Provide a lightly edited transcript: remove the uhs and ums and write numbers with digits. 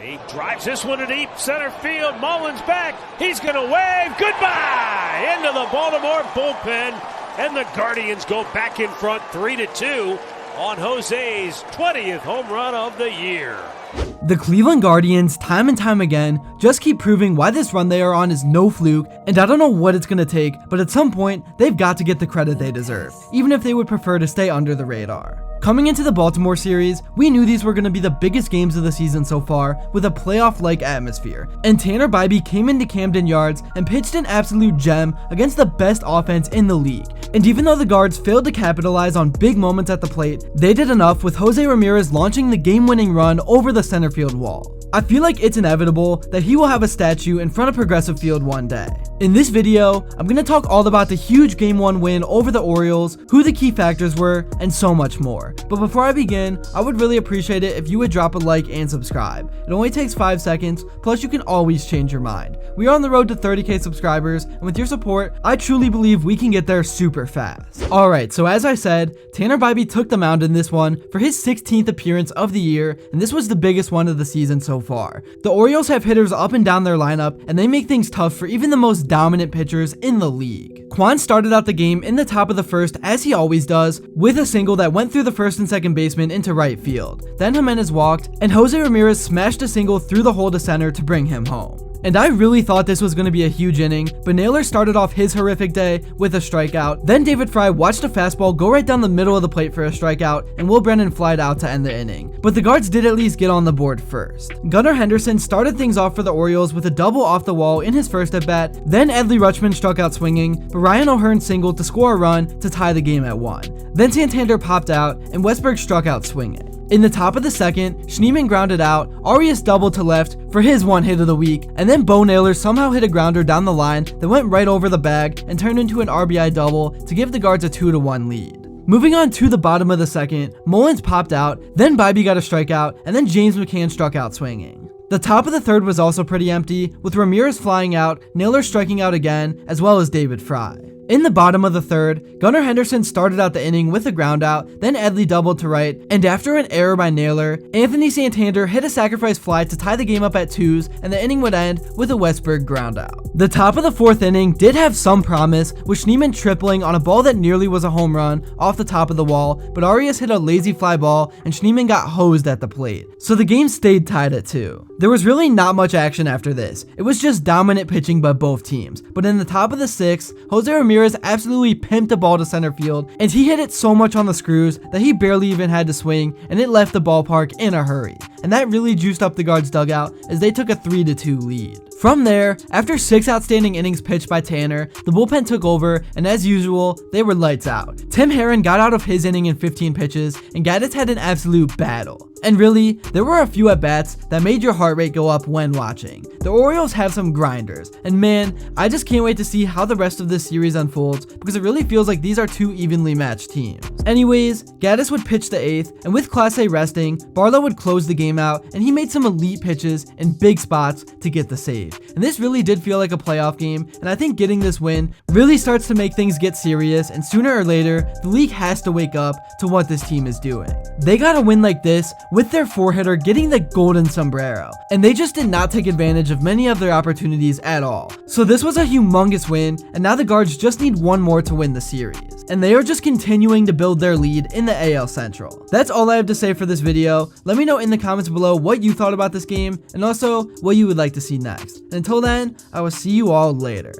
He drives this one to deep center field. Mullins back. He's going to wave goodbye into the Baltimore bullpen. And the Guardians go back in front 3-2 on Jose's 20th home run of the year. The Cleveland Guardians, time and time again, just keep proving why this run they are on is no fluke, and I don't know what it's going to take, but at some point, they've got to get the credit they deserve, even if they would prefer to stay under the radar. Coming into the Baltimore series, we knew these were going to be the biggest games of the season so far, with a playoff-like atmosphere, and Tanner Bibee came into Camden Yards and pitched an absolute gem against the best offense in the league. And even though the Guards failed to capitalize on big moments at the plate, they did enough with Jose Ramirez launching the game-winning run over the center field wall. I feel like it's inevitable that he will have a statue in front of Progressive Field one day. In this video, I'm going to talk all about the huge Game 1 win over the Orioles, who the key factors were, and so much more. But before I begin, I would really appreciate it if you would drop a like and subscribe. It only takes 5 seconds, plus you can always change your mind. We are on the road to 30k subscribers, and with your support, I truly believe we can get there super fast. Alright, so as I said, Tanner Bibee took the mound in this one for his 16th appearance of the year, and this was the biggest one of the season so far. The Orioles have hitters up and down their lineup, and they make things tough for even the most dominant pitchers in the league. Quan started out the game in the top of the first, as he always does, with a single that went through the first and second baseman into right field. Then Jimenez walked, and Jose Ramirez smashed a single through the hole to center to bring him home. And I really thought this was going to be a huge inning, but Naylor started off his horrific day with a strikeout. Then David Fry watched a fastball go right down the middle of the plate for a strikeout, and Will Brennan flied out to end the inning. But the Guards did at least get on the board first. Gunnar Henderson started things off for the Orioles with a double off the wall in his first at-bat. Then Adley Rutschman struck out swinging, but Ryan O'Hearn singled to score a run to tie the game at 1. Then Santander popped out, and Westberg struck out swinging. In the top of the second, Schneemann grounded out, Arias doubled to left for his one hit of the week, and then Bo Naylor somehow hit a grounder down the line that went right over the bag and turned into an RBI double to give the Guards a 2-1 lead. Moving on to the bottom of the second, Mullins popped out, then Bibee got a strikeout, and then James McCann struck out swinging. The top of the third was also pretty empty, with Ramirez flying out, Naylor striking out again, as well as David Fry. In the bottom of the third, Gunnar Henderson started out the inning with a groundout, then Adley doubled to right, and after an error by Naylor, Anthony Santander hit a sacrifice fly to tie the game up at 2s, and the inning would end with a Westberg groundout. The top of the fourth inning did have some promise, with Schneemann tripling on a ball that nearly was a home run off the top of the wall, but Arias hit a lazy fly ball, and Schneemann got hosed at the plate. So the game stayed tied at 2. There was really not much action after this. It was just dominant pitching by both teams, but in the top of the sixth, Jose Ramirez absolutely pimped the ball to center field, and he hit it so much on the screws that he barely even had to swing, and it left the ballpark in a hurry. And that really juiced up the Guards' dugout as they took a 3-2 lead. From there, after 6 outstanding innings pitched by Tanner, the bullpen took over, and as usual, they were lights out. Tim Herron got out of his inning in 15 pitches, and Gaddis had an absolute battle. And really, there were a few at-bats that made your heart rate go up when watching. The Orioles have some grinders, and man, I just can't wait to see how the rest of this series unfolds, because it really feels like these are two evenly matched teams. Anyways, Gaddis would pitch the 8th, and with Class A resting, Barlow would close the game out, and he made some elite pitches in big spots to get the save. And this really did feel like a playoff game, and I think getting this win really starts to make things get serious, and sooner or later, the league has to wake up to what this team is doing. They got a win like this with their 4-hitter getting the golden sombrero, and they just did not take advantage of many of their opportunities at all. So this was a humongous win, and now the Guards just need one more to win the series, and they are just continuing to build their lead in the AL Central. That's all I have to say for this video. Let me know in the comments below what you thought about this game, and also what you would like to see next. And until then, I will see you all later.